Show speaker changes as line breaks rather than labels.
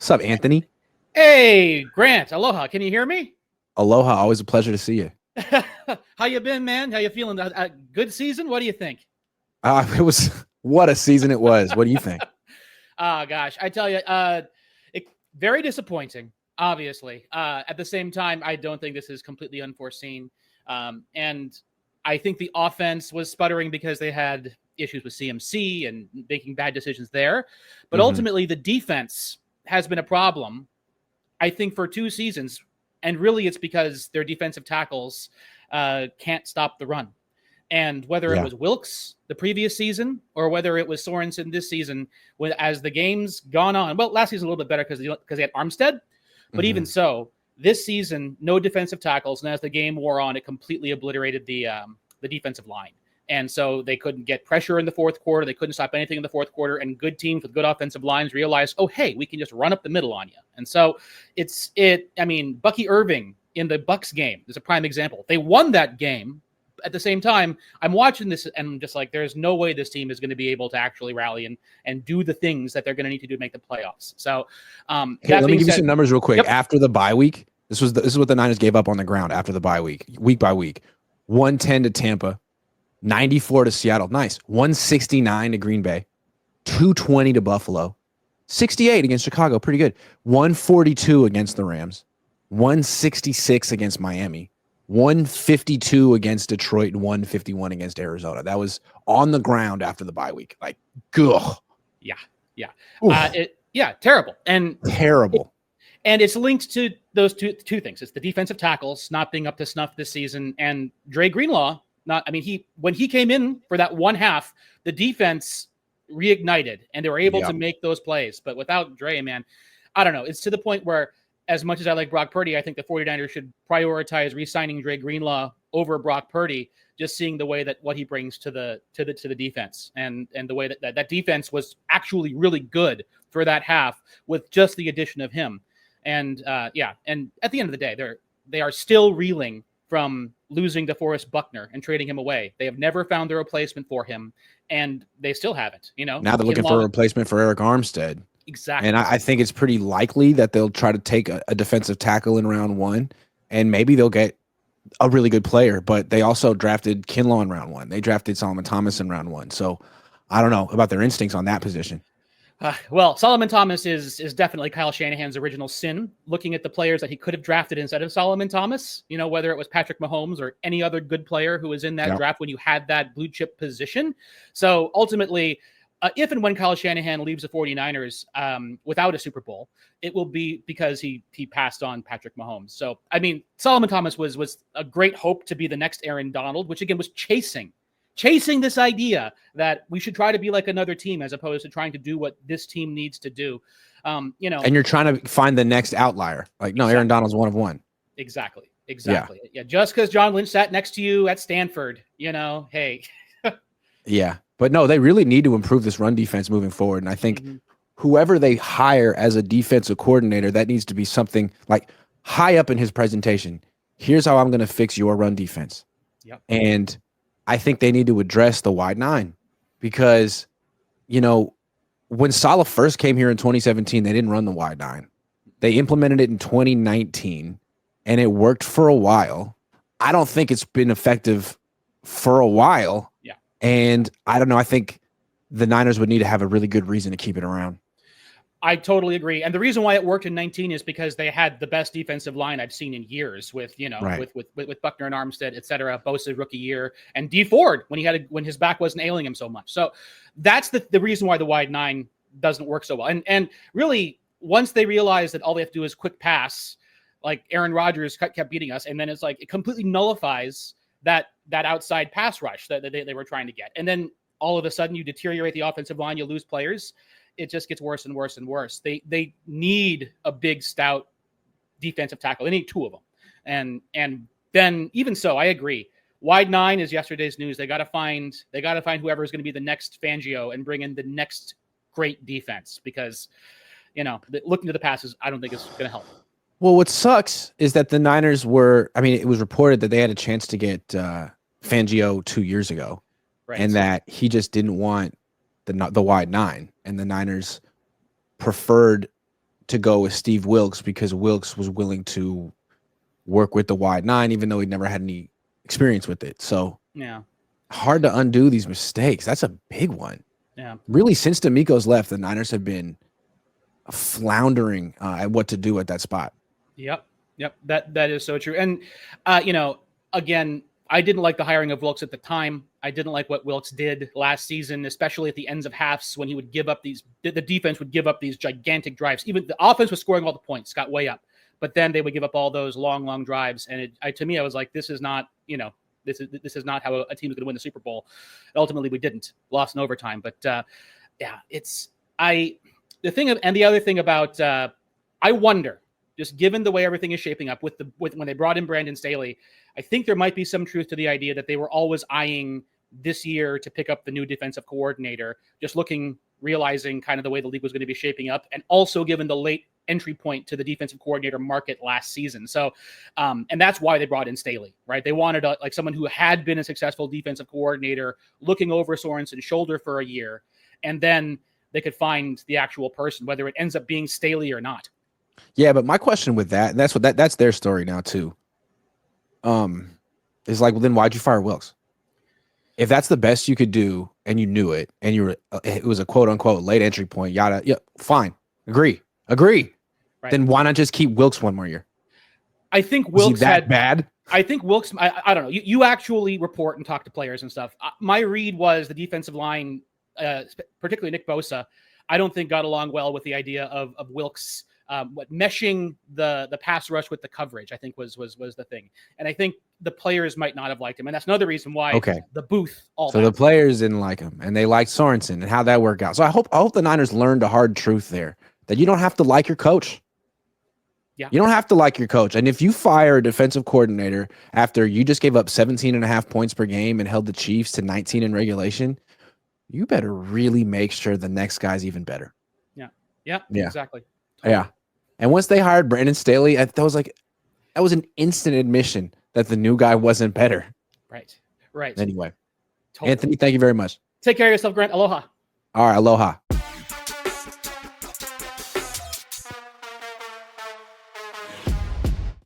What's up, Anthony?
Hey, Grant, aloha. Can you hear me?
Aloha. Always a pleasure to see you.
How you been, man? How you feeling? Good season? What do you think?
It was what a season it was. What do you think?
Oh, gosh. I tell you, it, very disappointing, obviously. At the same time, I don't think this is completely unforeseen. And I think the offense was sputtering because they had issues with CMC and making bad decisions there. But ultimately, the defense has been a problem, I think, for 2 seasons. And really, it's because their defensive tackles can't stop the run. And whether it
Yeah.
was Wilkes the previous season or whether it was Sorensen this season, as the game's gone on, well, last season a little bit better because they had Armstead, but even so, this season, no defensive tackles, and as the game wore on, it completely obliterated the defensive line. And so they couldn't get pressure in the fourth quarter. They couldn't stop anything in the fourth quarter. And good teams with good offensive lines realized, oh, hey, we can just run up the middle on you. And so I mean, Bucky Irving in the Bucks game is a prime example. They won that game. At the same time, I'm watching this and I'm just like, there's no way this team is going to be able to actually rally and do the things that they're going to need to do to make the playoffs. So
Hey, let me give you some numbers real quick.
Yep.
After the bye week, this is what the Niners gave up on the ground after the bye week by week. 110 to Tampa, 94 to Seattle. Nice. 169 to Green Bay, 220 to Buffalo, 68 against Chicago. Pretty good. 142 against the Rams, 166 against Miami, 152 against Detroit, and 151 against Arizona. That was on the ground after the bye week. Like, ugh.
Yeah, terrible. And
terrible.
And it's linked to those two things. It's the defensive tackles not being up to snuff this season, and Dre Greenlaw. When he came in for that one half, the defense reignited and they were able to make those plays. But without Dre, man, I don't know. It's to the point where, as much as I like Brock Purdy, I think the 49ers should prioritize re-signing Dre Greenlaw over Brock Purdy, just seeing the way that what he brings to the defense and the way that defense was actually really good for that half with just the addition of him. And and at the end of the day, they are still reeling from losing DeForest Buckner and trading him away. They have never found a replacement for him, and they still haven't. Now
they're looking for a replacement for Eric Armstead.
Exactly.
And I think it's pretty likely that they'll try to take a defensive tackle in round one, and maybe they'll get a really good player. But they also drafted Kinlaw in round one. They drafted Solomon Thomas in round one. So I don't know about their instincts on that position.
Well, Solomon Thomas is definitely Kyle Shanahan's original sin, looking at the players that he could have drafted instead of Solomon Thomas, whether it was Patrick Mahomes or any other good player who was in that draft when you had that blue chip position. So ultimately, if and when Kyle Shanahan leaves the 49ers without a Super Bowl, it will be because he passed on Patrick Mahomes. So, I mean, Solomon Thomas was a great hope to be the next Aaron Donald, which again was chasing this idea that we should try to be like another team as opposed to trying to do what this team needs to do. And
you're trying to find the next outlier. Like, no, exactly. Aaron Donald's one of one.
Exactly. Yeah. Just because John Lynch sat next to you at Stanford, hey.
Yeah. But no, they really need to improve this run defense moving forward. And I think whoever they hire as a defensive coordinator, that needs to be something like high up in his presentation. Here's how I'm going to fix your run defense.
Yep.
And I think they need to address the wide nine because, when Saleh first came here in 2017, they didn't run the wide nine. They implemented it in 2019 and it worked for a while. I don't think it's been effective for a while.
Yeah.
And I don't know. I think the Niners would need to have a really good reason to keep it around.
I totally agree. And the reason why it worked in 19 is because they had the best defensive line I've seen in years with, with Buckner and Armstead, et cetera, Bosa's rookie year, and D Ford when his back wasn't ailing him so much. So that's the reason why the wide nine doesn't work so well. And really, once they realized that all they have to do is quick pass, like Aaron Rodgers kept beating us, and then it's like it completely nullifies that outside pass rush that they were trying to get. And then all of a sudden you deteriorate the offensive line, you lose players. It just gets worse and worse and worse. They need a big, stout defensive tackle. They need two of them. And then even so, I agree. Wide nine is yesterday's news. They got to find whoever is going to be the next Fangio and bring in the next great defense because, looking to the passes, I don't think it's going to help.
Well, what sucks is that the Niners it was reported that they had a chance to get Fangio 2 years ago, right, and that he just didn't want the wide nine, and the Niners preferred to go with Steve Wilkes because Wilkes was willing to work with the wide nine, even though he'd never had any experience with it. So
yeah,
hard to undo these mistakes. That's a big one.
Yeah.
Really, since D'Amico's left, the Niners have been floundering at what to do at that spot.
Yep. That is so true. And, again, I didn't like the hiring of Wilkes at the time. I didn't like what Wilkes did last season, especially at the ends of halves when he would give up the defense would give up these gigantic drives. Even the offense was scoring all the points, got way up, but then they would give up all those long drives. And to me, I was like, this is not, this is not how a team is going to win the Super Bowl. And ultimately, we didn't, lost in overtime. But the other thing about I wonder, just given the way everything is shaping up with when they brought in Brandon Staley, I think there might be some truth to the idea that they were always eyeing this year to pick up the new defensive coordinator, just realizing kind of the way the league was going to be shaping up, and also given the late entry point to the defensive coordinator market last season. So, and that's why they brought in Staley, right? They wanted someone who had been a successful defensive coordinator looking over Sorensen's shoulder for a year, and then they could find the actual person, whether it ends up being Staley or not.
Yeah, but my question with that, and that's their story now too. Is like, well, then why'd you fire Wilkes? If that's the best you could do, and you knew it, and it was a quote unquote late entry point, yada, yeah, fine, agree. Right. Then why not just keep Wilkes one more year?
I think Wilkes
had bad.
I think Wilkes. I don't know. You actually report and talk to players and stuff. My read was the defensive line, particularly Nick Bosa, I don't think got along well with the idea of Wilkes. Meshing the pass rush with the coverage, I think was the thing. And I think the players might not have liked him. And that's another reason why the booth,
the players didn't like him, and they liked Sorensen, and how'd that work out? So I hope the Niners learned a hard truth there, that you don't have to like your coach.
Yeah.
You don't have to like your coach. And if you fire a defensive coordinator after you just gave up 17.5 points per game and held the Chiefs to 19 in regulation, you better really make sure the next guy's even better.
Yeah, exactly.
Totally. Yeah. And once they hired Brandon Staley, that was an instant admission that the new guy wasn't better.
Right.
Anyway, totally. Anthony, thank you very much.
Take care of yourself, Grant. Aloha.
All right. Aloha.